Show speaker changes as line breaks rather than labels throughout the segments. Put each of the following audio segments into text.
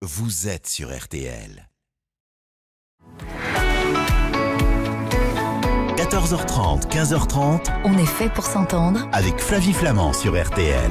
Vous êtes sur RTL. 14h30, 15h30.
On est fait pour s'entendre.
Avec Flavie Flamand sur RTL.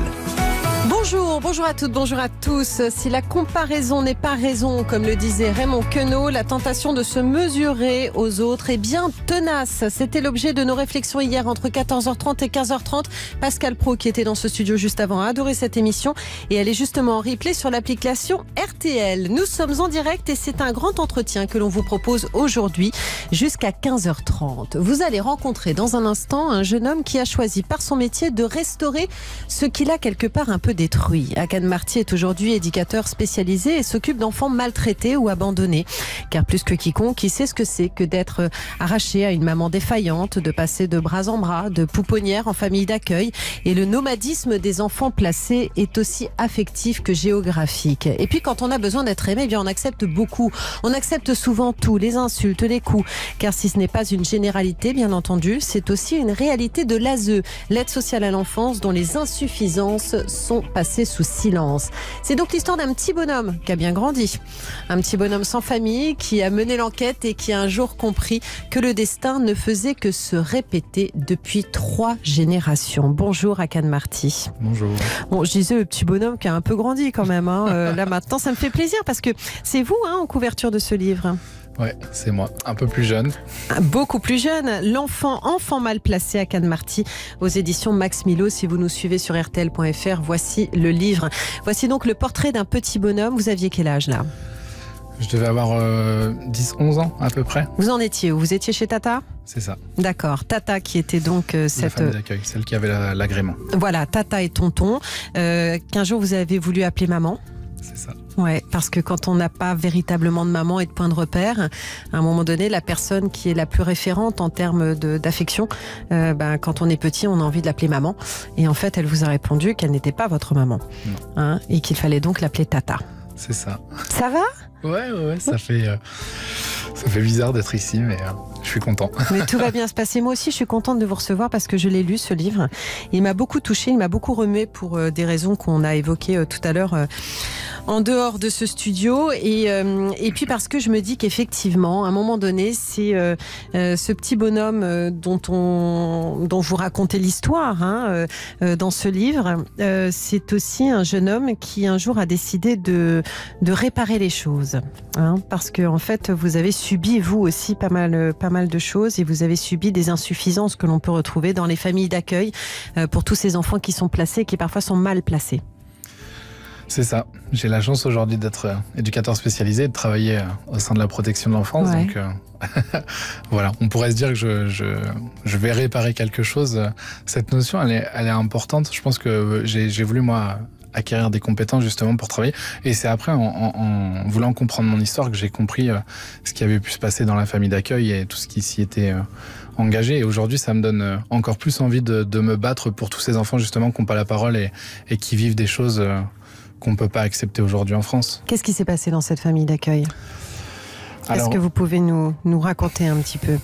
Bonjour à toutes, bonjour à tous. Si la comparaison n'est pas raison, comme le disait Raymond Queneau, la tentation de se mesurer aux autres est bien tenace. C'était l'objet de nos réflexions hier entre 14h30 et 15h30. Pascal Praud, qui était dans ce studio juste avant, a adoré cette émission et elle est justement en replay sur l'application RTL. Nous sommes en direct et c'est un grand entretien que l'on vous propose aujourd'hui jusqu'à 15h30. Vous allez rencontrer dans un instant un jeune homme qui a choisi par son métier de restaurer ce qu'il a quelque part un peu détruit. Akan Marty est aujourd'hui éducateur spécialisé et s'occupe d'enfants maltraités ou abandonnés. Car plus que quiconque, il sait ce que c'est que d'être arraché à une maman défaillante, de passer de bras en bras, de pouponnière en famille d'accueil. Et le nomadisme des enfants placés est aussi affectif que géographique. Et puis quand on a besoin d'être aimé, eh bien on accepte beaucoup. On accepte souvent tout, les insultes, les coups. Car si ce n'est pas une généralité, bien entendu, c'est aussi une réalité de l'ASE, l'aide sociale à l'enfance, dont les insuffisances sont passées sous silence. C'est donc l'histoire d'un petit bonhomme qui a bien grandi. Un petit bonhomme sans famille qui a mené l'enquête et qui a un jour compris que le destin ne faisait que se répéter depuis 3 générations. Bonjour Akan Marty.
Bonjour.
Bon, je disais le petit bonhomme qui a un peu grandi quand même. Là maintenant, ça me fait plaisir parce que c'est vous en couverture de ce livre.
Ouais, c'est moi, un peu plus jeune.
Beaucoup plus jeune, enfant mal placé, Akan Marty, aux éditions Max Milo. Si vous nous suivez sur rtl.fr, voici le livre. Voici donc le portrait d'un petit bonhomme. Vous aviez quel âge là ?
Je devais avoir 10-11 ans à peu près.
Vous en étiez où ? Vous étiez chez Tata ?
C'est ça.
D'accord. Tata qui était donc
La
cette...
famille d'accueil, celle qui avait l'agrément.
Voilà, Tata et tonton. Qu'un jour vous avez voulu appeler maman ?
C'est ça.
Ouais, parce que quand on n'a pas véritablement de maman et de point de repère, à un moment donné, la personne qui est la plus référente en termes d'affection, quand on est petit, on a envie de l'appeler maman. Et en fait, elle vous a répondu qu'elle n'était pas votre maman. Non. Et qu'il fallait donc l'appeler Tata.
C'est ça.
Ça va ?
Ouais, ça fait bizarre d'être ici, mais je suis content.
Mais tout va bien se passer. Moi aussi, je suis contente de vous recevoir parce que je l'ai lu, ce livre. Il m'a beaucoup touchée, il m'a beaucoup remué pour des raisons qu'on a évoquées tout à l'heure en dehors de ce studio. Et puis parce que je me dis qu'effectivement, à un moment donné, c'est ce petit bonhomme dont vous racontez l'histoire dans ce livre. C'est aussi un jeune homme qui un jour a décidé de réparer les choses. Parce que en fait, vous avez subi, vous aussi, pas mal de choses et vous avez subi des insuffisances que l'on peut retrouver dans les familles d'accueil pour tous ces enfants qui sont placés, qui parfois sont mal placés.
C'est ça. J'ai la chance aujourd'hui d'être éducateur spécialisé et de travailler au sein de la protection de l'enfance. Ouais. Donc voilà, on pourrait se dire que je vais réparer quelque chose. Cette notion, elle est importante. Je pense que j'ai voulu, moi, acquérir des compétences justement pour travailler. Et c'est après, en voulant comprendre mon histoire, que j'ai compris ce qui avait pu se passer dans la famille d'accueil et tout ce qui s'y était engagé. Et aujourd'hui, ça me donne encore plus envie de me battre pour tous ces enfants justement qui n'ont pas la parole et qui vivent des choses qu'on ne peut pas accepter aujourd'hui en France.
Qu'est-ce qui s'est passé dans cette famille d'accueil ? Est-ce que vous pouvez nous raconter un petit peu ?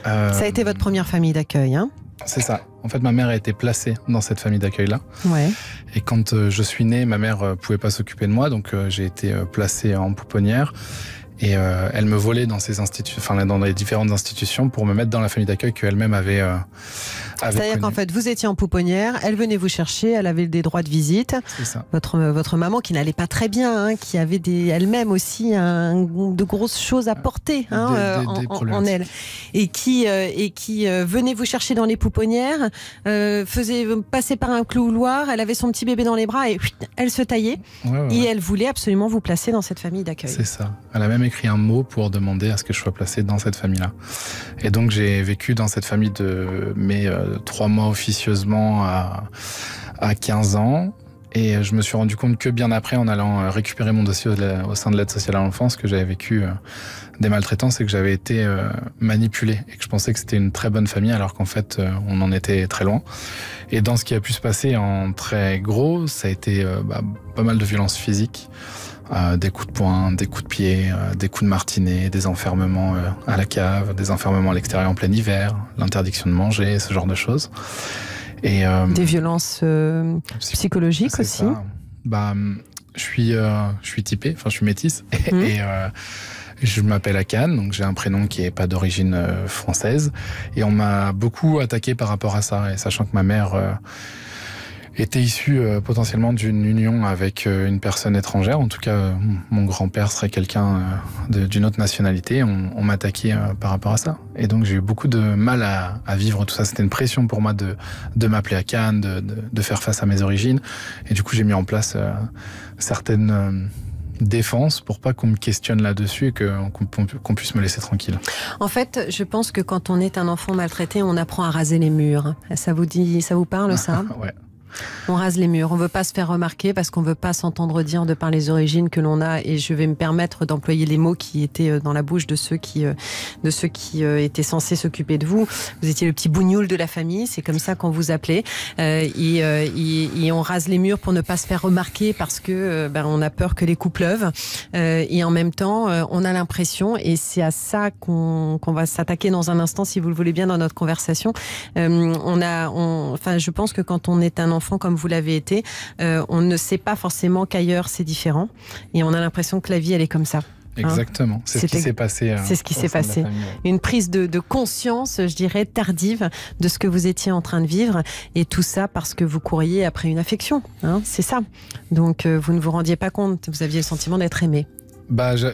Ça a été votre première famille d'accueil, hein ?
C'est ça. En fait, ma mère a été placée dans cette famille d'accueil-là.
Ouais.
Et quand je suis né, ma mère ne pouvait pas s'occuper de moi, donc j'ai été placé en pouponnière. Et elle me volait dans dans les différentes institutions pour me mettre dans la famille d'accueil qu'elle-même avait
C'est-à-dire qu'en fait, vous étiez en pouponnière, elle venait vous chercher, elle avait des droits de visite.
C'est ça.
Votre maman qui n'allait pas très bien, qui avait elle-même aussi de grosses choses à porter en elle. Et qui venait vous chercher dans les pouponnières, faisait passer par un couloir, elle avait son petit bébé dans les bras et elle se taillait. Ouais. Et elle voulait absolument vous placer dans cette famille d'accueil.
C'est ça. Elle a même écrit un mot pour demander à ce que je sois placé dans cette famille-là. Et donc j'ai vécu dans cette famille de mes 3 mois officieusement à 15 ans. Et je me suis rendu compte que bien après, en allant récupérer mon dossier au sein de l'aide sociale à l'enfance, que j'avais vécu des maltraitances et que j'avais été manipulé. Et que je pensais que c'était une très bonne famille alors qu'en fait, on en était très loin. Et dans ce qui a pu se passer en très gros, ça a été pas mal de violences physiques. Des coups de poing, des coups de pied, des coups de martinet, des enfermements à la cave, des enfermements à l'extérieur en plein hiver, l'interdiction de manger, ce genre de choses. Et,
des violences psychologiques aussi.
Ça. Je suis typé, enfin je suis métisse. Et je m'appelle Akan, donc j'ai un prénom qui n'est pas d'origine française. Et on m'a beaucoup attaqué par rapport à ça. Et sachant que ma mère était issue potentiellement d'une union avec une personne étrangère. En tout cas, mon grand-père serait quelqu'un d'une autre nationalité. On m'a attaqué par rapport à ça. Et donc j'ai eu beaucoup de mal à vivre tout ça. C'était une pression pour moi de m'appeler Akan, de faire face à mes origines. Et du coup, j'ai mis en place certaines défense pour pas qu'on me questionne là-dessus et qu'on puisse me laisser tranquille.
En fait, je pense que quand on est un enfant maltraité, on apprend à raser les murs. Ça vous parle ça?
Ouais.
On rase les murs, on veut pas se faire remarquer parce qu'on veut pas s'entendre dire de par les origines que l'on a, et je vais me permettre d'employer les mots qui étaient dans la bouche de ceux qui étaient censés s'occuper de vous. Vous étiez le petit bougnoul de la famille, c'est comme ça qu'on vous appelait, et on rase les murs pour ne pas se faire remarquer parce que on a peur que les coups pleuvent, et en même temps on a l'impression, et c'est à ça qu'on va s'attaquer dans un instant si vous le voulez bien dans notre conversation. Je pense que quand on est un enfant comme vous l'avez été, on ne sait pas forcément qu'ailleurs c'est différent, et on a l'impression que la vie elle est comme ça.
Exactement, c'est ce qui s'est passé.
C'est ce qui s'est passé. Une prise de conscience, je dirais, tardive de ce que vous étiez en train de vivre, et tout ça parce que vous couriez après une affection. C'est ça. Donc vous ne vous rendiez pas compte, vous aviez le sentiment d'être aimé.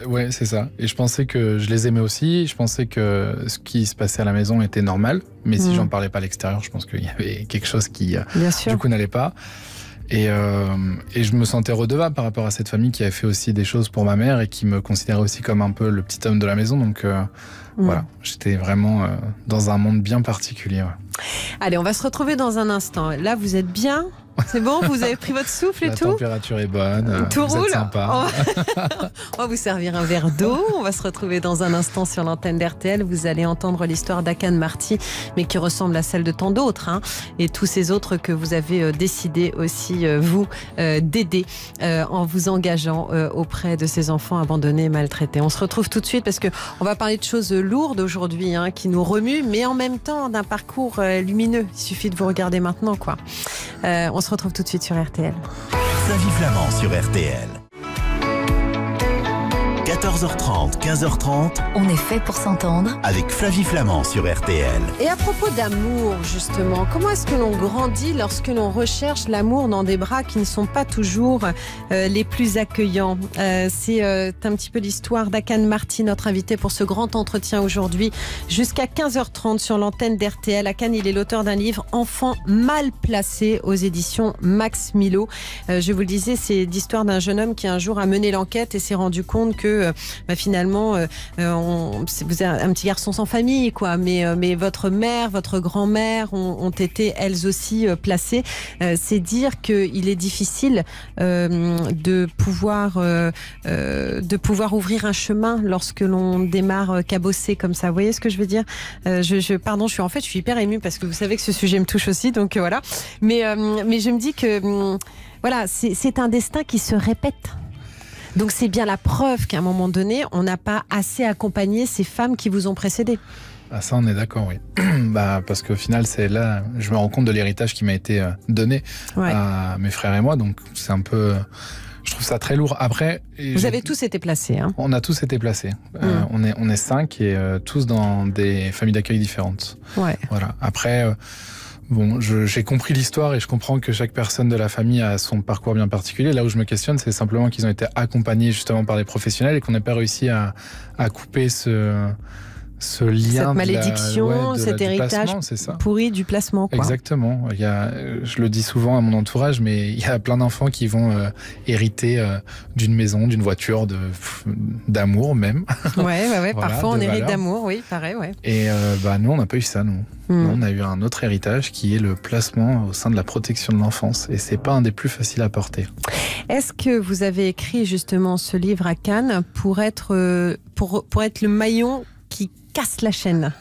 Ouais, c'est ça. Et je pensais que je les aimais aussi. Je pensais que ce qui se passait à la maison était normal. Mais si j'en parlais pas à l'extérieur, je pense qu'il y avait quelque chose qui, du coup, n'allait pas. Et je me sentais redevable par rapport à cette famille qui avait fait aussi des choses pour ma mère et qui me considérait aussi comme un peu le petit homme de la maison. Donc voilà, j'étais vraiment dans un monde bien particulier. Ouais.
Allez, on va se retrouver dans un instant. Là, vous êtes bien ? C'est bon, vous avez pris votre souffle et tout ?
La température est bonne,
tout
vous
roule.
êtes sympa.
On va vous servir un verre d'eau. On va se retrouver dans un instant sur l'antenne d'RTL. Vous allez entendre l'histoire d'Akan Marty, mais qui ressemble à celle de tant d'autres, et tous ces autres que vous avez décidé aussi, vous, d'aider en vous engageant auprès de ces enfants abandonnés et maltraités. On se retrouve tout de suite parce qu'on va parler de choses lourdes aujourd'hui, qui nous remuent, mais en même temps d'un parcours lumineux. Il suffit de vous regarder maintenant, quoi. On se retrouve tout de suite sur RTL.
Flavie Flamand sur RTL. 14h30, 15h30.
On est fait pour s'entendre.
Avec Flavie Flamand sur RTL.
Et à propos d'amour, justement, comment est-ce que l'on grandit lorsque l'on recherche l'amour dans des bras qui ne sont pas toujours les plus accueillants? C'est un petit peu l'histoire d'Akan Marty, notre invité pour ce grand entretien aujourd'hui, jusqu'à 15h30 sur l'antenne d'RTL. Akan, il est l'auteur d'un livre, Enfant mal placé, aux éditions Max Milo. Je vous le disais, c'est l'histoire d'un jeune homme qui un jour a mené l'enquête et s'est rendu compte que finalement, vous êtes un petit garçon sans famille, quoi. Mais votre mère, votre grand-mère ont été elles aussi placées. C'est dire qu'il est difficile de pouvoir ouvrir un chemin lorsque l'on démarre cabossé comme ça. Vous voyez ce que je veux dire? Pardon, je suis hyper émue parce que vous savez que ce sujet me touche aussi, donc voilà. Mais je me dis que voilà, c'est un destin qui se répète. Donc c'est bien la preuve qu'à un moment donné, on n'a pas assez accompagné ces femmes qui vous ont précédé.
Ah, ça, on est d'accord, oui. Parce qu'au final, c'est là, je me rends compte de l'héritage qui m'a été donné à mes frères et moi. Donc c'est un peu, je trouve ça très lourd. Après,
vous avez tous été placés. On
a tous été placés. On est 5 et tous dans des familles d'accueil différentes.
Ouais.
Voilà. Après. Bon, j'ai compris l'histoire et je comprends que chaque personne de la famille a son parcours bien particulier. Là où je me questionne, c'est simplement qu'ils ont été accompagnés justement par des professionnels et qu'on n'a pas réussi à couper ce lien,
cette malédiction, cet héritage pourri du placement, quoi.
Exactement. Je le dis souvent à mon entourage, mais il y a plein d'enfants qui vont hériter d'une maison, d'une voiture, d'amour même.
Ouais, voilà, parfois on hérite
valeur.
D'amour, oui, pareil, ouais.
Et nous, on n'a pas eu ça, nous. Nous, on a eu un autre héritage qui est le placement au sein de la protection de l'enfance. Et c'est pas un des plus faciles à porter.
Est-ce que vous avez écrit justement ce livre à Cannes pour être le maillon qui casse la chaîne?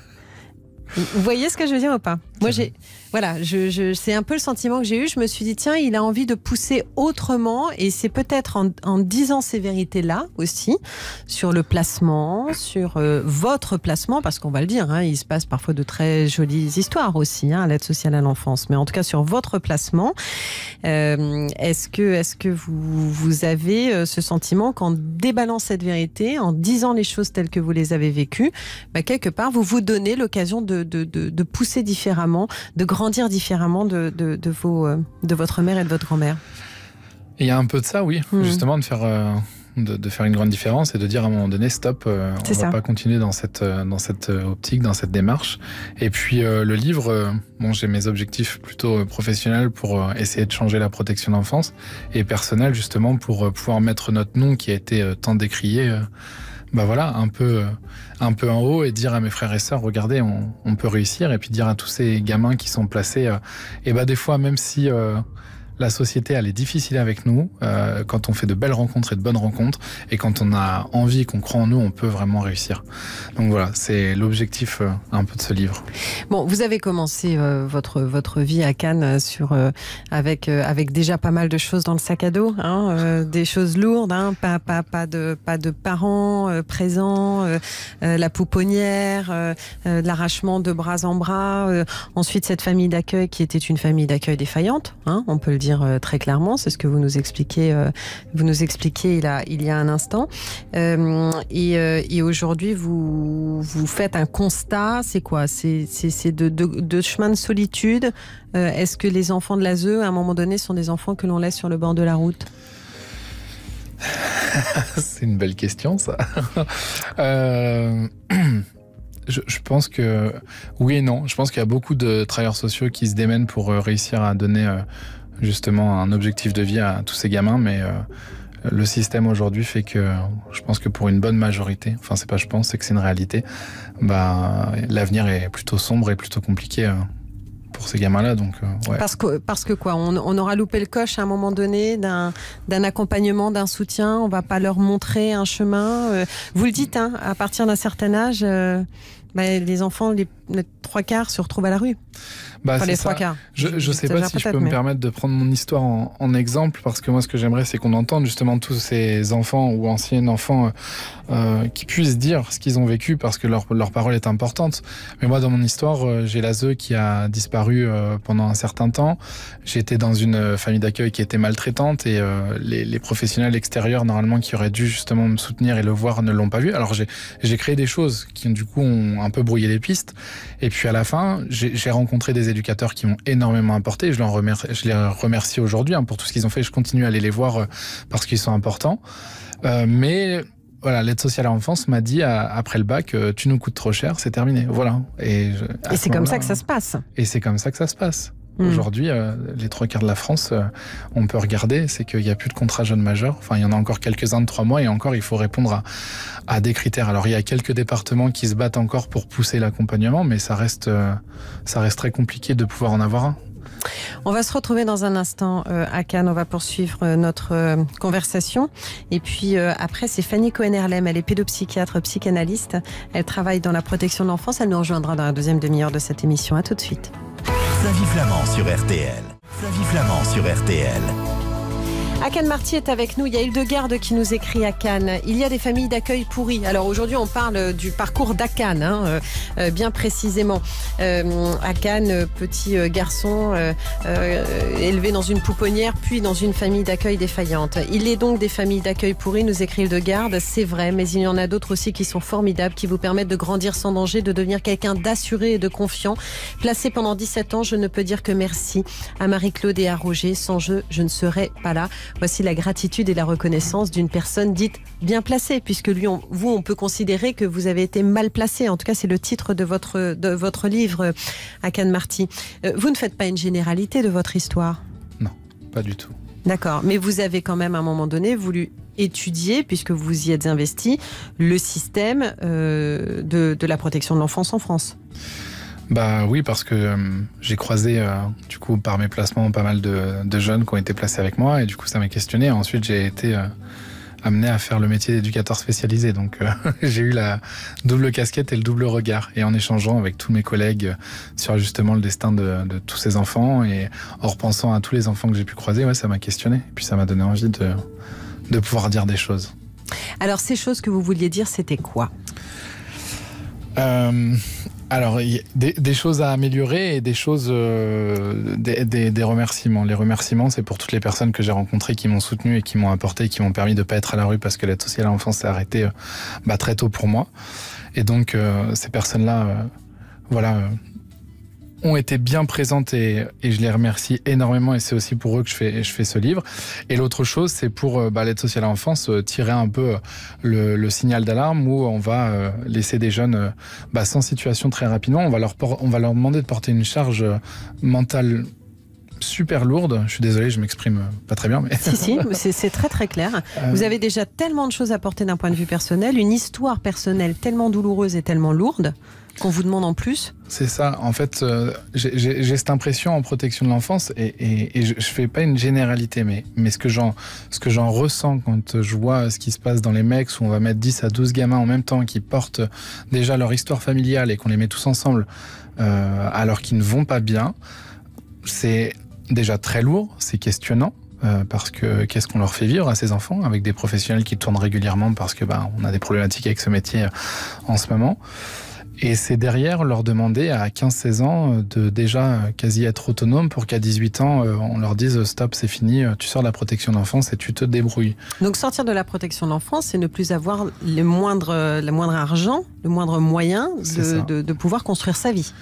Vous voyez ce que je veux dire ou pas? Moi, c'est un peu le sentiment que j'ai eu. Je me suis dit, tiens, il a envie de pousser autrement. Et c'est peut-être en disant ces vérités-là aussi, sur le placement, sur votre placement, parce qu'on va le dire, il se passe parfois de très jolies histoires aussi, à l'aide sociale à l'enfance. Mais en tout cas, sur votre placement, est-ce que vous avez ce sentiment qu'en déballant cette vérité, en disant les choses telles que vous les avez vécues, quelque part, vous vous donnez l'occasion de pousser différemment, de grandir différemment de votre mère et de votre grand-mère?
Il y a un peu de ça, oui. Justement, de faire une grande différence et de dire à un moment donné, stop, on ne va pas continuer dans cette optique, dans cette démarche. Et puis, le livre, j'ai mes objectifs plutôt professionnels pour essayer de changer la protection d'enfance et personnels, justement, pour pouvoir mettre notre nom qui a été tant décrié, un peu en haut et dire à mes frères et sœurs, regardez, on peut réussir. Et puis dire à tous ces gamins qui sont placés, des fois, même si la société, elle est difficile avec nous, quand on fait de belles rencontres et de bonnes rencontres, et quand on a envie, qu'on croit en nous, on peut vraiment réussir. Donc voilà, c'est l'objectif un peu de ce livre.
Bon, vous avez commencé votre vie à Cannes avec déjà pas mal de choses dans le sac à dos, des choses lourdes, pas de parents présents, la pouponnière, l'arrachement de bras en bras, ensuite cette famille d'accueil qui était une famille d'accueil défaillante, on peut le dire très clairement, c'est ce que vous nous expliquez il y a un instant. Et aujourd'hui, vous faites un constat, c'est quoi? C'est de chemin de solitude. Est-ce que les enfants de l'ASE, à un moment donné, sont des enfants que l'on laisse sur le bord de la route?
C'est une belle question, ça. Je pense que oui et non. Je pense qu'il y a beaucoup de travailleurs sociaux qui se démènent pour réussir à donner justement un objectif de vie à tous ces gamins, mais le système aujourd'hui fait que je pense que pour une bonne majorité, c'est que c'est une réalité, l'avenir est plutôt sombre et plutôt compliqué pour ces gamins-là. Donc, ouais.
Parce que quoi, on aura loupé le coche à un moment donné d'un accompagnement, d'un soutien, on va pas leur montrer un chemin. Vous le dites, à partir d'un certain âge, les enfants, les 3/4 se retrouvent à la rue. Les 3/4.
Je sais pas si je peux me permettre de prendre mon histoire en exemple, parce que moi, ce que j'aimerais, c'est qu'on entende justement tous ces enfants ou anciens enfants qui puissent dire ce qu'ils ont vécu, parce que leur parole est importante. Mais moi, dans mon histoire, j'ai l'ASE qui a disparu pendant un certain temps. J'étais dans une famille d'accueil qui était maltraitante, et les professionnels extérieurs, normalement, qui auraient dû justement me soutenir et le voir, ne l'ont pas vu. Alors, j'ai créé des choses qui, du coup, ont un peu brouillé les pistes. Et puis, à la fin, j'ai rencontré des éducateurs qui m'ont énormément apporté. Je les remercie aujourd'hui pour tout ce qu'ils ont fait. Je continue à aller les voir parce qu'ils sont importants. Mais voilà, l'aide sociale à l'enfance m'a dit après le bac, tu nous coûtes trop cher, c'est terminé. Voilà. Et
c'est comme ça que ça se passe.
Et c'est comme ça que ça se passe. Aujourd'hui, les 3/4 de la France, on peut regarder, c'est qu'il n'y a plus de contrat jeune majeur. Il y en a encore quelques-uns de 3 mois, et encore, il faut répondre à des critères. Alors, il y a quelques départements qui se battent encore pour pousser l'accompagnement, mais ça reste très compliqué de pouvoir en avoir un.
On va se retrouver dans un instant à Cannes. On va poursuivre notre conversation. Et puis après, c'est Fanny Cohen-Herlem. Elle est pédopsychiatre, psychanalyste. Elle travaille dans la protection de l'enfance. Elle nous rejoindra dans la deuxième demi-heure de cette émission. À tout de suite.
Flavie Flamand sur RTL. Flavie Flamand sur RTL.
Akan Marty est avec nous. Il y a Hildegarde qui nous écrit à Cannes. Il y a des familles d'accueil pourries. Alors aujourd'hui, on parle du parcours d'Akan, bien précisément. Akan, petit garçon élevé dans une pouponnière, puis dans une famille d'accueil défaillante. Il est donc des familles d'accueil pourries, nous écrit Hildegarde. C'est vrai, mais il y en a d'autres aussi qui sont formidables, qui vous permettent de grandir sans danger, de devenir quelqu'un d'assuré et de confiant. Placé pendant 17 ans, je ne peux dire que merci à Marie-Claude et à Roger. Sans eux, je ne serais pas là. Voici la gratitude et la reconnaissance d'une personne dite bien placée, puisque on peut considérer que vous avez été mal placé. En tout cas, c'est le titre de votre livre, Akan Marty. Vous ne faites pas une généralité de votre histoire?
Non, pas du tout.
D'accord, mais vous avez quand même à un moment donné voulu étudier, puisque vous y êtes investi, le système de la protection de l'enfance en France.
Oui, parce que j'ai croisé, du coup, par mes placements, pas mal de jeunes qui ont été placés avec moi, et du coup, ça m'a questionné. Ensuite, j'ai été amené à faire le métier d'éducateur spécialisé. Donc j'ai eu la double casquette et le double regard. Et en échangeant avec tous mes collègues sur justement le destin de tous ces enfants et en repensant à tous les enfants que j'ai pu croiser, ouais, ça m'a questionné. Et puis ça m'a donné envie de pouvoir dire des choses.
Alors ces choses que vous vouliez dire, c'était quoi ?
Alors, des choses à améliorer et des choses, des remerciements. Les remerciements, c'est pour toutes les personnes que j'ai rencontrées qui m'ont soutenu et qui m'ont apporté, qui m'ont permis de pas être à la rue parce que l'aide sociale à l'enfance s'est arrêtée très tôt pour moi. Et donc, ces personnes-là, ont été bien présentes et je les remercie énormément et c'est aussi pour eux que je fais ce livre. Et l'autre chose, c'est pour l'aide sociale à l'enfance tirer un peu le signal d'alarme où on va laisser des jeunes sans situation très rapidement. On va leur demander de porter une charge mentale super lourde. Je suis désolé, je m'exprime pas très bien. Mais... Si,
c'est très très clair. Vous avez déjà tellement de choses à porter d'un point de vue personnel, une histoire personnelle tellement douloureuse et tellement lourde qu'on vous demande en plus.
C'est ça. En fait, j'ai cette impression en protection de l'enfance et je fais pas une généralité, mais ce que j'en ressens quand je vois ce qui se passe dans les mecs où on va mettre 10 à 12 gamins en même temps qui portent déjà leur histoire familiale et qu'on les met tous ensemble alors qu'ils ne vont pas bien, c'est déjà très lourd, c'est questionnant. Parce que qu'est-ce qu'on leur fait vivre à ces enfants avec des professionnels qui tournent régulièrement parce que on a des problématiques avec ce métier en ce moment. Et c'est derrière leur demander à 15-16 ans de déjà quasi être autonome pour qu'à 18 ans, on leur dise stop, c'est fini, tu sors de la protection de l'enfance et tu te débrouilles.
Donc sortir de la protection de l'enfance, c'est ne plus avoir le moindre argent, le moindre moyen de pouvoir construire sa vie.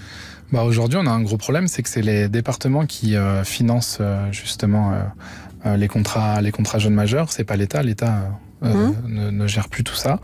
Aujourd'hui, on a un gros problème, c'est que c'est les départements qui financent justement les contrats jeunes majeurs. C'est pas l'État. L'État ne gère plus tout ça.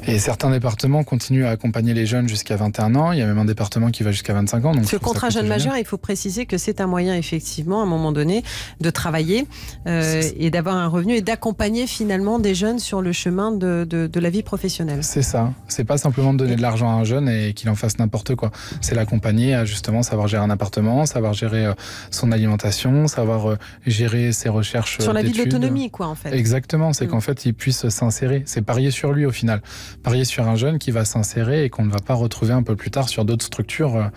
Et certains départements continuent à accompagner les jeunes jusqu'à 21 ans. Il y a même un département qui va jusqu'à 25 ans. Donc
ce contrat jeune majeur, il faut préciser que c'est un moyen, effectivement, à un moment donné, de travailler et d'avoir un revenu et d'accompagner finalement des jeunes sur le chemin de la vie professionnelle.
C'est ça. C'est pas simplement de donner de l'argent à un jeune et qu'il en fasse n'importe quoi. C'est l'accompagner à justement savoir gérer un appartement, savoir gérer son alimentation, savoir gérer ses recherches
sur la vie
d'études.
De l'autonomie, quoi, en fait.
Exactement. C'est qu'en fait, il puisse s'insérer. C'est parier sur lui, au final. Parier sur un jeune qui va s'insérer et qu'on ne va pas retrouver un peu plus tard sur d'autres structures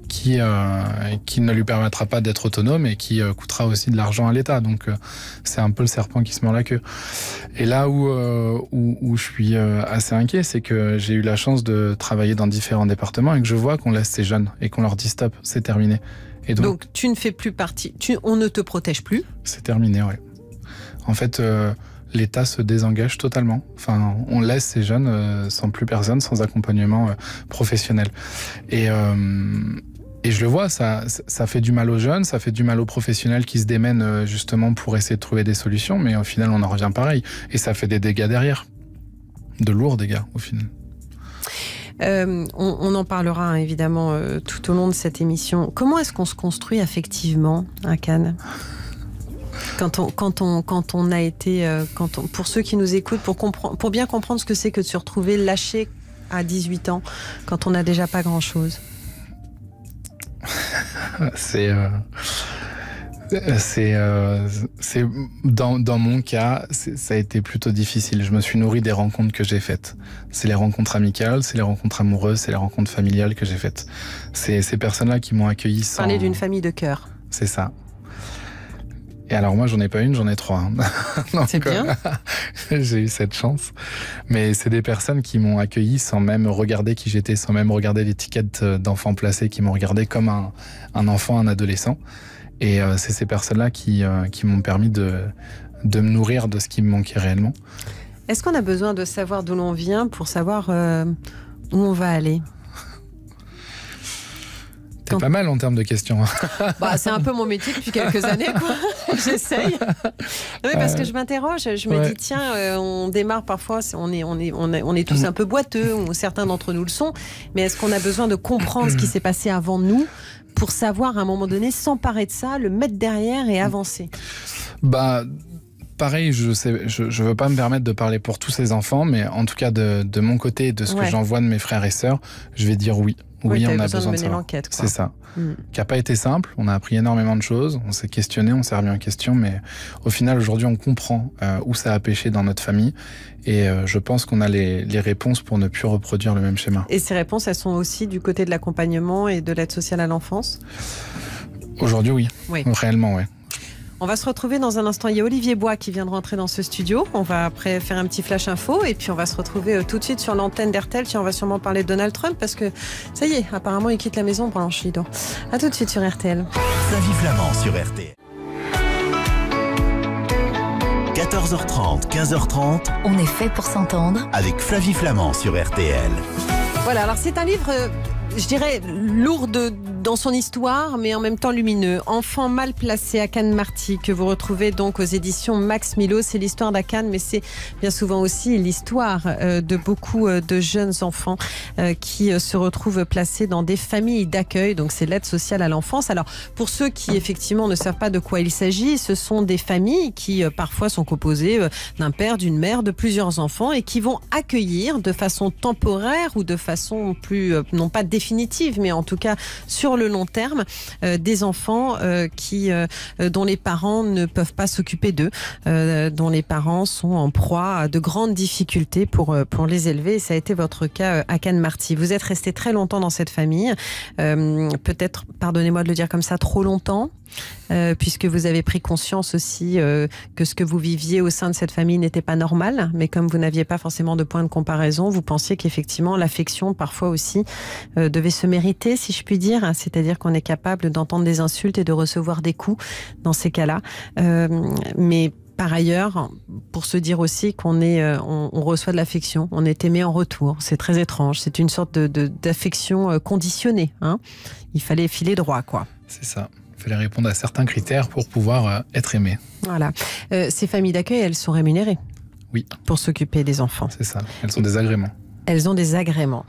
qui ne lui permettra pas d'être autonome et qui coûtera aussi de l'argent à l'État. Donc c'est un peu le serpent qui se mord la queue. Et là où je suis assez inquiet, c'est que j'ai eu la chance de travailler dans différents départements et que je vois qu'on laisse ces jeunes et qu'on leur dit stop, c'est terminé. Et
donc tu ne fais plus partie, on ne te protège plus.
C'est terminé, ouais. En fait... l'État se désengage totalement. Enfin, on laisse ces jeunes sans plus personne, sans accompagnement professionnel. Et je le vois, ça fait du mal aux jeunes, ça fait du mal aux professionnels qui se démènent justement pour essayer de trouver des solutions, mais au final, on en revient pareil. Et ça fait des dégâts derrière. De lourds dégâts, au final.
On en parlera évidemment tout au long de cette émission. Comment est-ce qu'on se construit affectivement à Cannes ? Quand on a été, pour ceux qui nous écoutent, pour bien comprendre ce que c'est que de se retrouver lâché à 18 ans, quand on n'a déjà pas grand-chose. C'est dans mon cas, ça a été plutôt difficile. Je me suis nourri des rencontres que j'ai faites. C'est les rencontres amicales, c'est les rencontres amoureuses, c'est les rencontres familiales que j'ai faites. C'est ces personnes-là qui m'ont accueilli sans... Parler d'une famille de cœur.
C'est ça. Et alors moi, j'en ai pas une, j'en ai 3. Donc,
c'est bien.
J'ai eu cette chance. Mais c'est des personnes qui m'ont accueilli sans même regarder qui j'étais, sans même regarder l'étiquette d'enfant placé, qui m'ont regardé comme un enfant, un adolescent. Et c'est ces personnes-là qui m'ont permis de me nourrir de ce qui me manquait réellement.
Est-ce qu'on a besoin de savoir d'où l'on vient pour savoir où on va aller ?
C'est pas mal en termes de questions.
C'est un peu mon métier depuis quelques années, quoi. J'essaye. Non, mais parce que je m'interroge, je me dis tiens, on démarre parfois, on est tous un peu boiteux, ou certains d'entre nous le sont, mais est-ce qu'on a besoin de comprendre ce qui s'est passé avant nous pour savoir à un moment donné s'emparer de ça, le mettre derrière et avancer ?
pareil, je veux pas me permettre de parler pour tous ces enfants, mais en tout cas de mon côté, de ce que j'en vois de mes frères et sœurs, je vais dire oui. Oui, on a besoin de savoir. C'est ça. Qui n'a pas été simple. On a appris énormément de choses. On s'est questionné, on s'est remis en question, mais au final, aujourd'hui, on comprend où ça a pêché dans notre famille. Et je pense qu'on a les réponses pour ne plus reproduire le même schéma.
Et ces réponses, elles sont aussi du côté de l'accompagnement et de l'aide sociale à l'enfance ?
Aujourd'hui, oui. Réellement, oui.
On va se retrouver dans un instant. Il y a Olivier Bois qui vient de rentrer dans ce studio. On va après faire un petit flash info et puis on va se retrouver tout de suite sur l'antenne d'RTL. Tiens, on va sûrement parler de Donald Trump parce que ça y est, apparemment il quitte la maison Blanchido. À tout de suite sur RTL.
Flavie Flamand sur RTL. 14h30, 15h30.
On est fait pour s'entendre.
Avec Flavie Flamand sur RTL.
Voilà, alors c'est un livre, je dirais, lourd dans son histoire, mais en même temps lumineux. Enfant mal placé, Akan Marty, que vous retrouvez donc aux éditions Max Milo. C'est l'histoire d'Akan, mais c'est bien souvent aussi l'histoire de beaucoup de jeunes enfants qui se retrouvent placés dans des familles d'accueil. Donc c'est l'aide sociale à l'enfance. Alors pour ceux qui effectivement ne savent pas de quoi il s'agit, ce sont des familles qui parfois sont composées d'un père, d'une mère, de plusieurs enfants et qui vont accueillir de façon temporaire ou de façon plus, non pas définitive, mais en tout cas sur le long terme, des enfants dont les parents ne peuvent pas s'occuper d'eux, dont les parents sont en proie à de grandes difficultés pour les élever. Et ça a été votre cas, Akan Marty. Vous êtes resté très longtemps dans cette famille, peut-être, pardonnez-moi de le dire comme ça, trop longtemps. Puisque vous avez pris conscience aussi que ce que vous viviez au sein de cette famille n'était pas normal, mais comme vous n'aviez pas forcément de point de comparaison, vous pensiez qu'effectivement l'affection parfois aussi devait se mériter, si je puis dire, c'est-à-dire qu'on est capable d'entendre des insultes et de recevoir des coups dans ces cas-là, mais par ailleurs, pour se dire aussi on reçoit de l'affection, on est aimé en retour. C'est très étrange. C'est une sorte d'affection conditionnée. Hein. Il fallait filer droit, quoi.
C'est ça. Il fallait répondre à certains critères pour pouvoir être aimé.
Voilà. Ces familles d'accueil, elles sont rémunérées.
Oui.
Pour s'occuper des enfants.
C'est ça. Elles sont des agréments.
Elles ont des agréments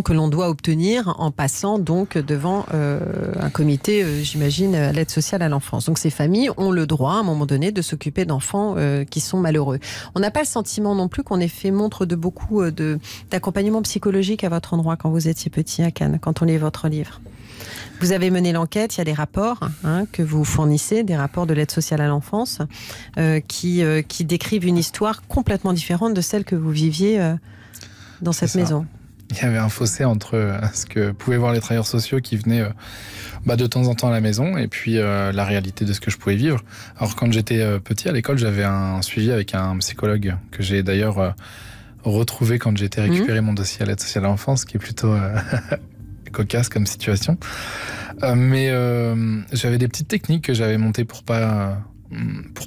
que l'on doit obtenir en passant donc devant un comité, j'imagine, à l'aide sociale à l'enfance. Donc ces familles ont le droit, à un moment donné, de s'occuper d'enfants qui sont malheureux. On n'a pas le sentiment non plus qu'on ait fait montre de beaucoup d'accompagnement psychologique à votre endroit quand vous étiez petit à Cannes, quand on lit votre livre. Vous avez mené l'enquête, il y a des rapports que vous fournissez, des rapports de l'aide sociale à l'enfance qui décrivent une histoire complètement différente de celle que vous viviez dans cette maison.
Il y avait un fossé entre ce que pouvaient voir les travailleurs sociaux qui venaient de temps en temps à la maison et puis la réalité de ce que je pouvais vivre. Alors quand j'étais petit à l'école, j'avais un suivi avec un psychologue que j'ai d'ailleurs retrouvé quand j'ai été récupérer mon dossier à l'aide sociale à l'enfance, qui est plutôt cocasse comme situation. Mais j'avais des petites techniques que j'avais montées pour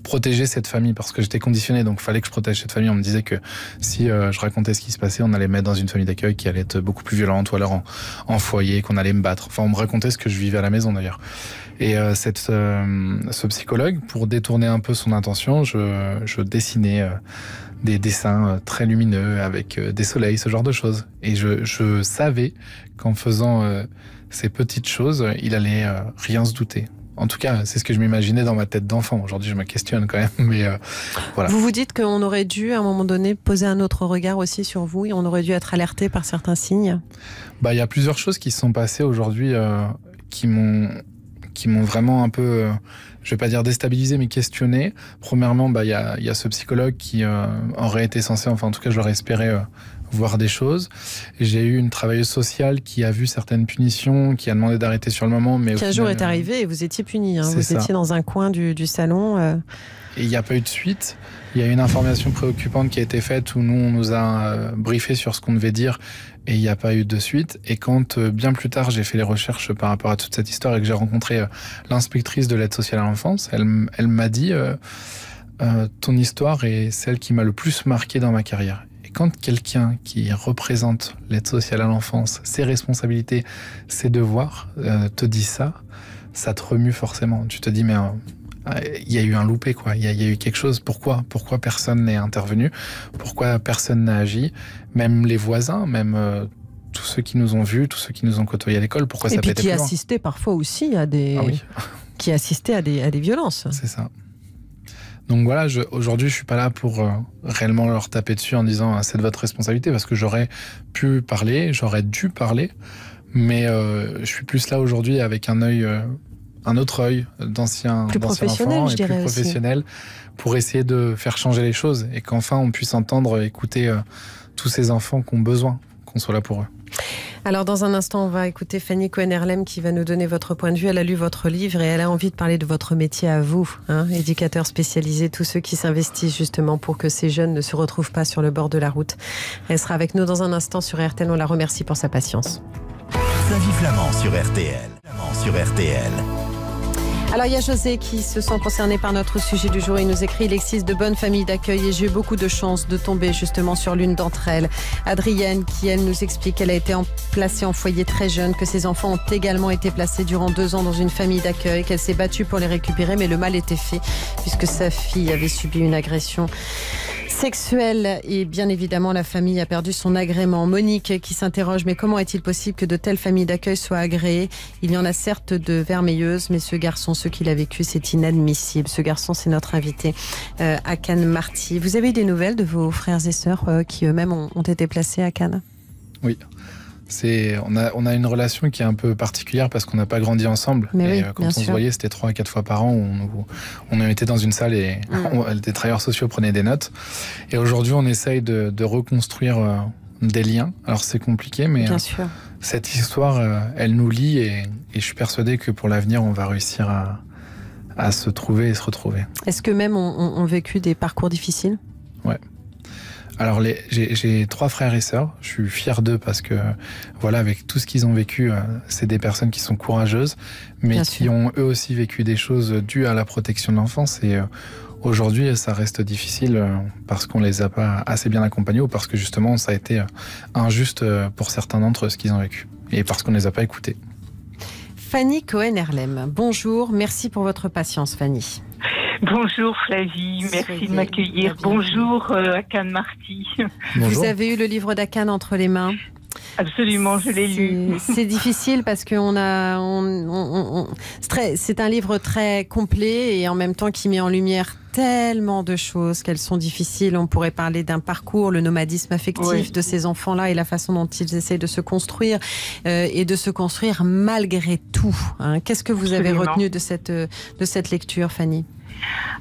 protéger cette famille, parce que j'étais conditionné, donc il fallait que je protège cette famille. On me disait que si je racontais ce qui se passait, on allait me mettre dans une famille d'accueil qui allait être beaucoup plus violente, ou alors en foyer, qu'on allait me battre. Enfin, on me racontait ce que je vivais à la maison d'ailleurs. Et ce psychologue, pour détourner un peu son intention, je dessinais des dessins très lumineux avec des soleils, ce genre de choses. Et je savais qu'en faisant ces petites choses, il allait rien se douter. En tout cas, c'est ce que je m'imaginais dans ma tête d'enfant. Aujourd'hui, je me questionne quand même, mais voilà.
Vous vous dites qu'on aurait dû, à un moment donné, poser un autre regard aussi sur vous et on aurait dû être alerté par certains signes ?
Il y a plusieurs choses qui se sont passées aujourd'hui qui m'ont vraiment un peu, je vais pas dire déstabilisé, mais questionné. Premièrement, il y a ce psychologue qui aurait été censé, enfin en tout cas je l'aurais espéré, voir des choses. J'ai eu une travailleuse sociale qui a vu certaines punitions, qui a demandé d'arrêter sur le moment. Mais
qui un jour est arrivé et vous étiez puni. Vous étiez dans un coin du salon.
Et il n'y a pas eu de suite. Il y a une information préoccupante qui a été faite où nous, on nous a briefé sur ce qu'on devait dire et il n'y a pas eu de suite. Et quand, bien plus tard, j'ai fait les recherches par rapport à toute cette histoire et que j'ai rencontré l'inspectrice de l'aide sociale à l'enfance, elle m'a dit ton histoire est celle qui m'a le plus marqué dans ma carrière. Et quand quelqu'un qui représente l'aide sociale à l'enfance, ses responsabilités, ses devoirs, te dit ça, ça te remue forcément. Tu te dis, mais il y a eu un loupé, quoi. Il y a eu quelque chose. Pourquoi personne n'est intervenu? Pourquoi personne n'a agi? Même les voisins, même tous ceux qui nous ont vus, tous ceux qui nous ont côtoyés à l'école, pourquoi ça peut être plus loin?
Et puis qui assistaient parfois aussi à des...
Ah oui.
Qui assistaient à des violences.
C'est ça. Donc voilà, aujourd'hui, je suis pas là pour réellement leur taper dessus en disant c'est de votre responsabilité, parce que j'aurais pu parler, j'aurais dû parler, mais je suis plus là aujourd'hui avec un autre œil d'ancien enfant et plus professionnel pour essayer de faire changer les choses et qu'enfin on puisse entendre, écouter tous ces enfants qui ont besoin qu'on soit là pour eux.
Alors dans un instant, on va écouter Fanny Cohen-Herlem qui va nous donner votre point de vue. Elle a lu votre livre et elle a envie de parler de votre métier à vous, éducateur spécialisé, tous ceux qui s'investissent justement pour que ces jeunes ne se retrouvent pas sur le bord de la route. Elle sera avec nous dans un instant sur RTL. On la remercie pour sa patience.
Flavie Flament sur RTL.
Alors il y a José qui se sent concerné par notre sujet du jour. Il nous écrit: il existe de bonnes familles d'accueil et j'ai eu beaucoup de chance de tomber justement sur l'une d'entre elles. Adrienne qui, elle, nous explique qu'elle a été placée en foyer très jeune, que ses enfants ont également été placés durant 2 ans dans une famille d'accueil, qu'elle s'est battue pour les récupérer mais le mal était fait puisque sa fille avait subi une agression sexuelle et bien évidemment la famille a perdu son agrément. Monique qui s'interroge: mais comment est-il possible que de telles familles d'accueil soient agréées? Il y en a certes de vermeilleuses, mais ce garçon, ce qu'il a vécu, c'est inadmissible. Ce garçon, c'est notre invité à Cannes Marty. Vous avez eu des nouvelles de vos frères et sœurs qui eux-mêmes ont été placés à Cannes?
Oui. On a une relation qui est un peu particulière parce qu'on n'a pas grandi ensemble.
Mais
et
oui,
quand on se voyait, c'était 3 à 4 fois par an où on était dans une salle et des travailleurs sociaux prenaient des notes. Et aujourd'hui, on essaye de reconstruire des liens. Alors c'est compliqué, mais
bien sûr.
Cette histoire, elle nous lie et je suis persuadé que pour l'avenir, on va réussir à se trouver et se retrouver.
Est-ce que même ont vécu des parcours difficiles?
Ouais. Alors j'ai 3 frères et sœurs, je suis fier d'eux parce que voilà, avec tout ce qu'ils ont vécu, c'est des personnes qui sont courageuses, mais bien qui sûr. Ont eux aussi vécu des choses dues à la protection de l'enfance et aujourd'hui ça reste difficile parce qu'on les a pas assez bien accompagnés ou parce que justement ça a été injuste pour certains d'entre eux ce qu'ils ont vécu et parce qu'on les a pas écoutés.
Fanny Cohen-Herlem, bonjour, merci pour votre patience Fanny.
Bonjour Flavie, merci de m'accueillir. Bonjour à Cannes Marty.
Vous avez eu le livre d'Akan entre les mains?
Absolument, je l'ai lu.
C'est difficile parce que c'est un livre très complet et en même temps qui met en lumière tellement de choses qu'elles sont difficiles. On pourrait parler d'un parcours, le nomadisme affectif de ces enfants-là et la façon dont ils essayent de se construire et de se construire malgré tout. Qu'est-ce que vous avez retenu de cette lecture, Fanny?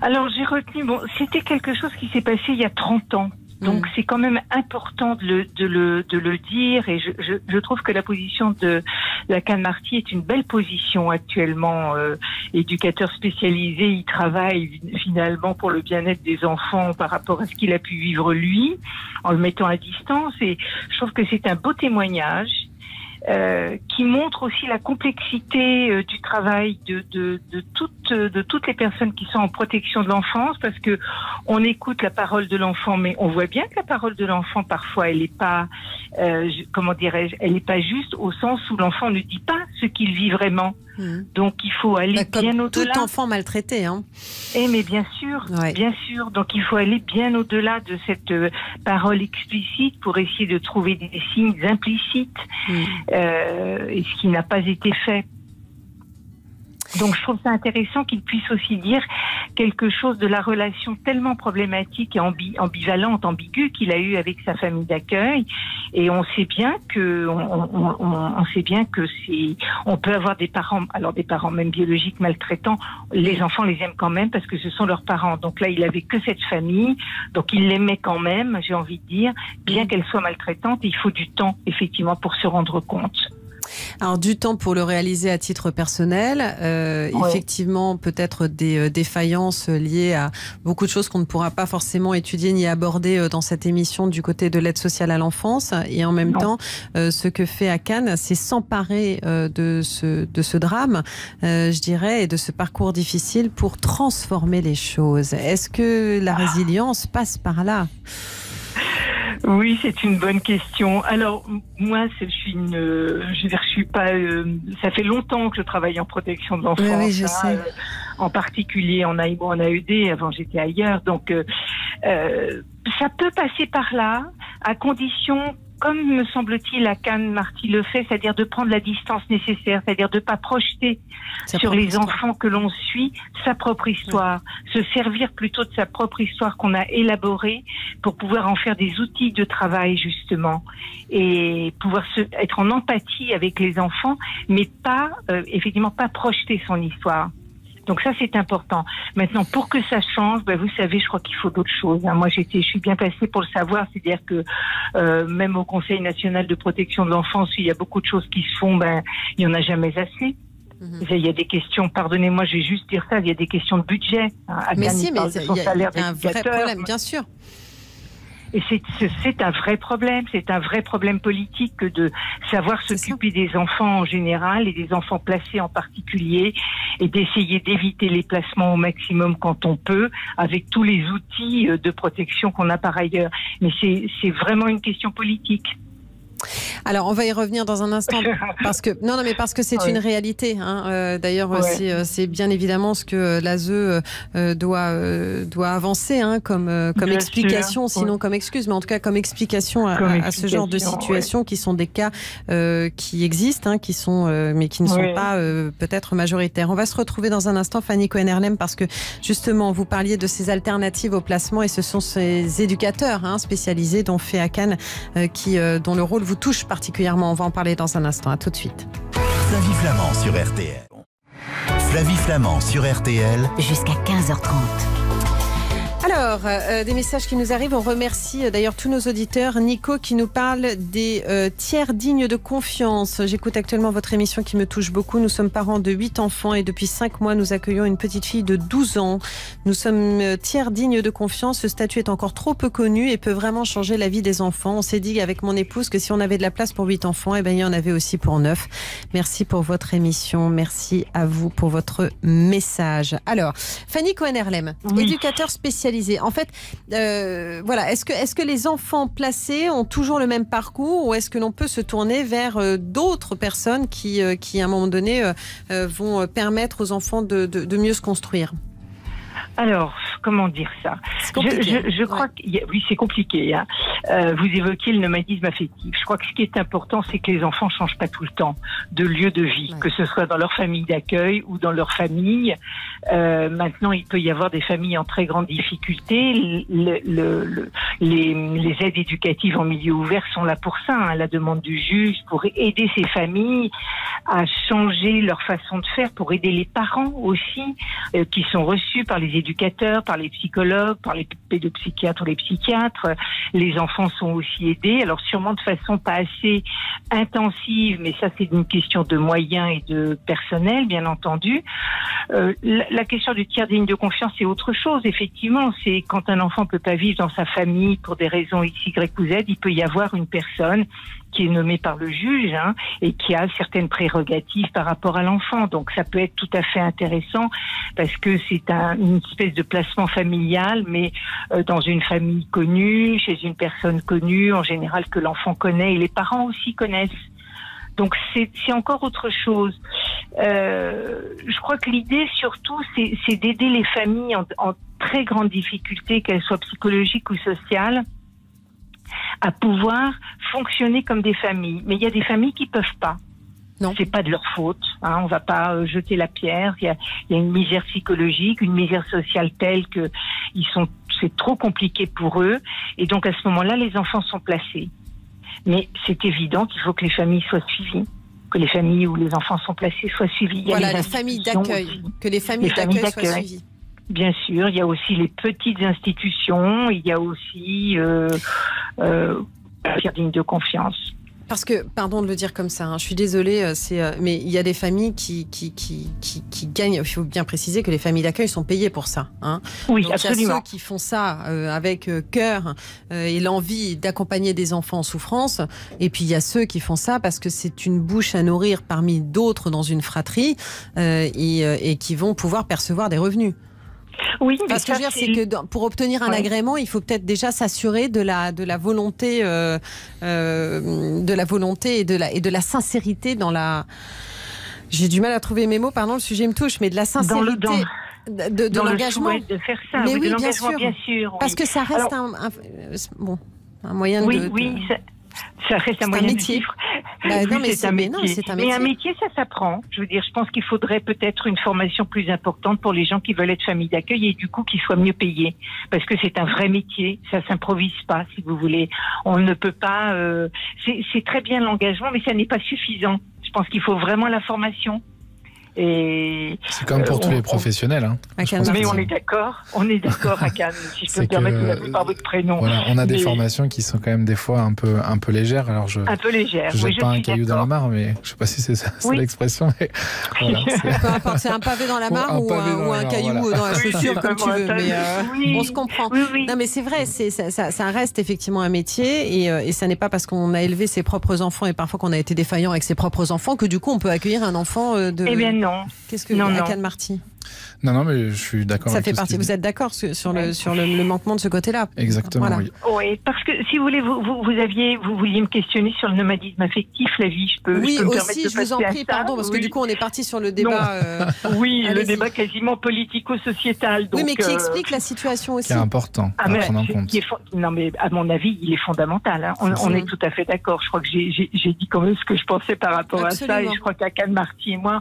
Alors j'ai retenu, c'était quelque chose qui s'est passé il y a 30 ans. Donc c'est quand même important de le dire et je trouve que la position de la Cannes Marty est une belle position actuellement. Éducateur spécialisé, il travaille finalement pour le bien-être des enfants par rapport à ce qu'il a pu vivre lui, en le mettant à distance et je trouve que c'est un beau témoignage. Qui montre aussi la complexité du travail de toutes les personnes qui sont en protection de l'enfance, parce que on écoute la parole de l'enfant, mais on voit bien que la parole de l'enfant parfois elle n'est pas, elle n'est pas juste au sens où l'enfant ne dit pas ce qu'il vit vraiment. Donc il faut aller bien au-delà.
Tout enfant maltraité,
mais bien sûr, bien sûr. Donc il faut aller bien au-delà de cette parole explicite pour essayer de trouver des signes implicites, et ce qui n'a pas été fait. Donc je trouve ça intéressant qu'il puisse aussi dire quelque chose de la relation tellement problématique et ambivalente, ambiguë qu'il a eue avec sa famille d'accueil. Et on sait bien que on peut avoir des parents même biologiques maltraitants. Les enfants les aiment quand même parce que ce sont leurs parents. Donc là, il avait que cette famille, donc il l'aimait quand même. J'ai envie de dire, bien qu'elle soit maltraitante, il faut du temps effectivement pour se rendre compte.
Alors du temps pour le réaliser à titre personnel, effectivement peut-être des défaillances liées à beaucoup de choses qu'on ne pourra pas forcément étudier ni aborder dans cette émission du côté de l'aide sociale à l'enfance. Et en même temps, ce que fait Akan, c'est s'emparer de ce drame, je dirais, et de ce parcours difficile pour transformer les choses. Est-ce que la résilience passe par là ?
Oui, c'est une bonne question. Alors moi, je suis pas. Ça fait longtemps que je travaille en protection de l'enfance.
Oui, je sais.
En particulier en AED. Avant, j'étais ailleurs. Donc, ça peut passer par là, à condition comme me semble-t-il, Lacan Marty le fait, c'est-à-dire de prendre la distance nécessaire, c'est-à-dire de ne pas projeter sur les enfants que l'on suit sa propre histoire, se servir plutôt de sa propre histoire qu'on a élaborée pour pouvoir en faire des outils de travail justement et pouvoir être en empathie avec les enfants, mais pas effectivement pas projeter son histoire. Donc ça, c'est important. Maintenant, pour que ça change, vous savez, je crois qu'il faut d'autres choses. Moi, je suis bien placée pour le savoir. C'est-à-dire que même au Conseil national de protection de l'enfance, il y a beaucoup de choses qui se font, il n'y en a jamais assez. Il y a des questions, pardonnez-moi, je vais juste dire ça, il y a des questions de budget.
Mais si, mais il y a un vrai problème, bien sûr.
Et c'est un vrai problème politique que de savoir s'occuper des enfants en général et des enfants placés en particulier et d'essayer d'éviter les placements au maximum quand on peut avec tous les outils de protection qu'on a par ailleurs. Mais c'est vraiment une question politique.
Alors, on va y revenir dans un instant parce que parce que c'est une réalité. D'ailleurs, c'est bien évidemment ce que l'ASE doit avancer comme explication, sinon comme excuse, mais en tout cas comme explication à ce genre de situation qui sont des cas qui existent, qui sont mais qui ne sont pas peut-être majoritaires. On va se retrouver dans un instant, Fanny Cohen-Herlem, parce que justement vous parliez de ces alternatives au placement et ce sont ces éducateurs spécialisés dont fait Akan dont le rôle vous touche particulièrement. On va en parler dans un instant. À tout de suite.
Flavie Flament sur RTL. Flavie Flament sur RTL.
Jusqu'à 15h30.
Alors, des messages qui nous arrivent. On remercie d'ailleurs tous nos auditeurs. Nico qui nous parle des tiers dignes de confiance. J'écoute actuellement votre émission qui me touche beaucoup. Nous sommes parents de 8 enfants et depuis 5 mois, nous accueillons une petite fille de 12 ans. Nous sommes tiers dignes de confiance. Ce statut est encore trop peu connu et peut vraiment changer la vie des enfants. On s'est dit avec mon épouse que si on avait de la place pour 8 enfants, il y en avait aussi pour 9. Merci pour votre émission. Merci à vous pour votre message. Alors, Fanny Cohen-Herlem, éducateur spécialisé. En fait, est-ce que les enfants placés ont toujours le même parcours ou est-ce que l'on peut se tourner vers d'autres personnes qui, à un moment donné, vont permettre aux enfants de mieux se construire ?
Alors, comment dire ça ? Je crois que oui, c'est compliqué. Vous évoquez le nomadisme affectif. Je crois que ce qui est important, c'est que les enfants ne changent pas tout le temps de lieu de vie, que ce soit dans leur famille d'accueil ou dans leur famille. Maintenant, il peut y avoir des familles en très grande difficulté. Les aides éducatives en milieu ouvert sont là pour ça, à la demande du juge, pour aider ces familles à changer leur façon de faire, pour aider les parents aussi, qui sont reçus par les éducateurs, par les psychologues, par les pédopsychiatres ou les psychiatres. Les enfants sont aussi aidés, alors sûrement de façon pas assez intensive, mais ça c'est une question de moyens et de personnel, bien entendu. La question du tiers digne de confiance, c'est autre chose, effectivement. C'est quand un enfant peut pas vivre dans sa famille pour des raisons X, Y ou Z, il peut y avoir une personne qui est nommée par le juge et qui a certaines prérogatives par rapport à l'enfant. Donc ça peut être tout à fait intéressant parce que c'est une espèce de placement familial, mais dans une famille connue, chez une personne connue, en général que l'enfant connaît et les parents aussi connaissent. Donc c'est encore autre chose. Je crois que l'idée surtout, c'est d'aider les familles en très grande difficulté, qu'elles soient psychologiques ou sociales, à pouvoir fonctionner comme des familles. Mais il y a des familles qui peuvent pas. Non. C'est pas de leur faute. On va pas jeter la pierre. Il y a une misère psychologique, une misère sociale telle que c'est trop compliqué pour eux. Et donc à ce moment-là, les enfants sont placés. Mais c'est évident qu'il faut que les familles soient suivies, que les familles où les enfants sont placés soient suivis.
Les familles d'accueil, aussi. Que les familles d'accueil soient suivies.
Bien sûr, il y a aussi les petites institutions, il y a aussi tiers digne de confiance.
Parce que, pardon de le dire comme ça, je suis désolée, mais il y a des familles qui gagnent. Il faut bien préciser que les familles d'accueil sont payées pour ça.
Oui,
donc,
absolument.
Il y a ceux qui font ça avec cœur et l'envie d'accompagner des enfants en souffrance. Et puis il y a ceux qui font ça parce que c'est une bouche à nourrir parmi d'autres dans une fratrie et qui vont pouvoir percevoir des revenus.
Oui, mais
ce que je veux dire, c'est que pour obtenir un agrément, il faut peut-être déjà s'assurer de la volonté, et de la sincérité dans la. J'ai du mal à trouver mes mots, pardon, le sujet me touche, mais de la sincérité. De l'engagement.
De faire ça,
mais
oui, de
bien sûr.
Bien sûr.
Parce que ça reste un moyen de.
Oui, Ça reste un
C'est
moyen
un
de
métier.
vivre.
Bah,
Oui,
non, mais
c'est un
mais non,
métier.
c'est un
Mais un
métier.
métier, ça s'apprend. Je veux dire, je pense qu'il faudrait peut-être une formation plus importante pour les gens qui veulent être famille d'accueil et du coup qu'ils soient mieux payés. Parce que c'est un vrai métier, ça s'improvise pas, si vous voulez. On ne peut pas... c'est très bien l'engagement, mais ça n'est pas suffisant. Je pense qu'il faut vraiment la formation. Et
C'est comme pour tous les professionnels. Hein.
À
Je
Cannes
pense que
mais on
c'est-
est d'accord à Cannes, si je peux
C'est
me permettre
que-
de m'appeler par votre prénom.
Voilà, on a des
Mais-
formations qui sont quand même des fois un peu légères. Alors je
Un peu légère.
jette
Oui,
pas un
suis
caillou dans la
d'accord.
mare, mais je sais pas si c'est ça, c'est
Oui.
l'expression. Mais voilà, c'est-
Peu importe, c'est un pavé dans la
Ou
mare
un
ou
pavé dans
ou
la
un
mare,
caillou
voilà.
dans la
Oui,
chaussure,
c'est
comme tu
vraiment
veux. Mais
oui.
on se comprend.
Oui, oui.
Non, mais c'est vrai, ça reste effectivement un métier et ça n'est pas parce qu'on a élevé ses propres enfants et parfois qu'on a été défaillant avec ses propres enfants que du coup on peut accueillir un enfant de.
Eh bien non.
Qu'est-ce que
Non,
à
non.
Cannes-Marty?
Non, mais je suis d'accord.
Ça
avec
fait
tout ce
partie.
qu'il
Vous
dit.
êtes d'accord sur le manquement de ce côté-là?
Exactement,
Voilà.
oui.
Oui, parce que si vous voulez, vous vouliez me questionner sur le nomadisme affectif, la vie, je peux
Oui,
me permettre
aussi,
de
je vous en
passer à
prie,
ça.
pardon, parce que
Oui.
du coup on est parti sur le débat.
Oui, le
Allez-y.
débat quasiment politico-sociétal.
Oui,
donc,
mais qui explique la situation aussi.
Qui est important à
mais
prendre en
qui-
compte.
qui est non, mais à mon avis, il est fondamental. Hein. On
ça.
est tout à fait d'accord. Je crois que j'ai dit quand même ce que je pensais par rapport à ça,
Absolument.
et je crois qu'à Cannes Marty et moi,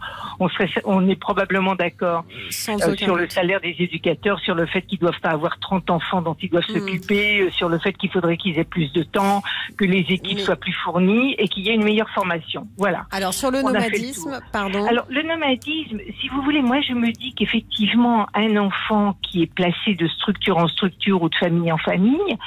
on est probablement d'accord
Sans aucun
sur le
doute.
salaire des éducateurs, sur le fait qu'ils doivent pas avoir 30 enfants dont ils doivent s'occuper, sur le fait qu'il faudrait qu'ils aient plus de temps, que les équipes
Mais-
soient plus fournies et qu'il y ait une meilleure formation. Voilà.
Alors sur le
On a fait le
nomadisme,
tour.
pardon.
Alors, le nomadisme, si vous voulez, moi, je me dis qu'effectivement, un enfant qui est placé de structure en structure ou de famille en famille,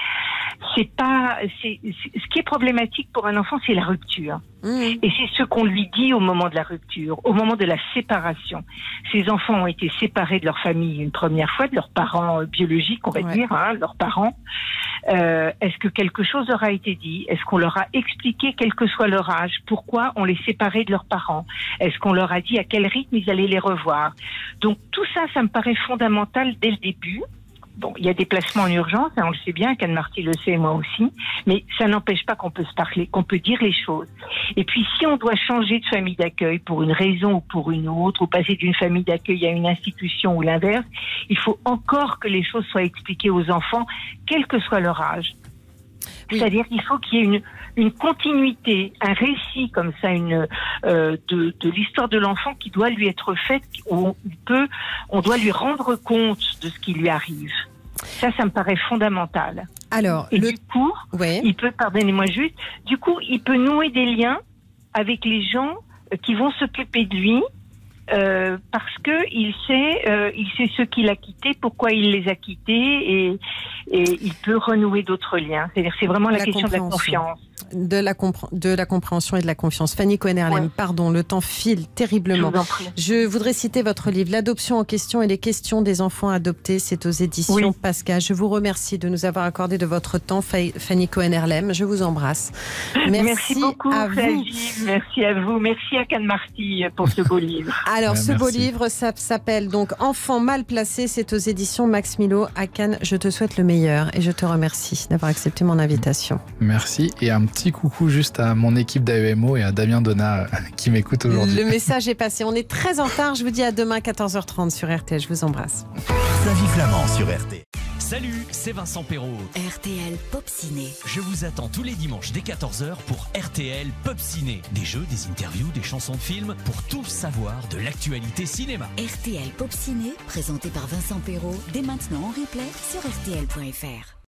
ce qui est problématique pour un enfant, c'est la rupture.
Mmh.
Et c'est ce qu'on lui dit au moment de la rupture, au moment de la séparation. Ces enfants ont été séparés de leur famille une première fois, de leurs parents biologiques, on va
Ouais.
dire, hein, leurs parents. Est-ce que quelque chose leur a été dit? Est-ce qu'on leur a expliqué, quel que soit leur âge, pourquoi on les séparait de leurs parents? Est-ce qu'on leur a dit à quel rythme ils allaient les revoir? Donc tout ça, ça me paraît fondamental dès le début. Bon, il y a des placements en urgence, hein, on le sait bien, Cannes Marty le sait, moi aussi, mais ça n'empêche pas qu'on peut se parler, qu'on peut dire les choses. Et puis, si on doit changer de famille d'accueil pour une raison ou pour une autre, ou passer d'une famille d'accueil à une institution ou l'inverse, il faut encore que les choses soient expliquées aux enfants, quel que soit leur âge.
Oui.
C'est-à-dire qu'il faut qu'il y ait une continuité, un récit comme ça, de l'histoire de l'enfant qui doit lui être faite, où on doit lui rendre compte de ce qui lui arrive. Ça me paraît fondamental.
Alors,
Et du coup,
ouais.
il peut, pardonnez-moi juste, du coup, il peut nouer des liens avec les gens qui vont s'occuper de lui, parce que il sait ce qu'il a quitté, pourquoi il les a quittés, et il peut renouer d'autres liens. C'est-à-dire, c'est vraiment la question de la confiance.
De la compréhension et de la confiance. Fanny Cohen-Herlem,
Ouais.
pardon, le temps file terriblement.
Je vous en prie.
Je voudrais citer votre livre, L'adoption en question et les questions des enfants adoptés. C'est aux éditions
Oui.
Pascal. Je vous remercie de nous avoir accordé de votre temps, Fanny Cohen-Herlem. Je vous embrasse.
Merci beaucoup,
à vous.
Flavie. Merci à vous. Merci à Cannes Marty pour ce beau livre.
Alors, ce beau
Merci.
livre, ça s'appelle donc Enfant mal placé. C'est aux éditions Max Milo à Cannes. Je te souhaite le meilleur et je te remercie d'avoir accepté mon invitation.
Merci. Et un petit coucou juste à mon équipe d'AEMO et à Damien Donat qui m'écoute aujourd'hui.
Le message est passé. On est très en retard. Je vous dis à demain 14h30 sur RTL. Je vous embrasse.
Flavie Flamand sur RTL.
Salut, c'est Vincent Perrault.
RTL Pop Ciné.
Je vous attends tous les dimanches dès 14h pour RTL Pop Ciné. Des jeux, des interviews, des chansons de films pour tout savoir de l'actualité cinéma.
RTL Pop Ciné, présenté par Vincent Perrault, dès maintenant en replay sur RTL.fr.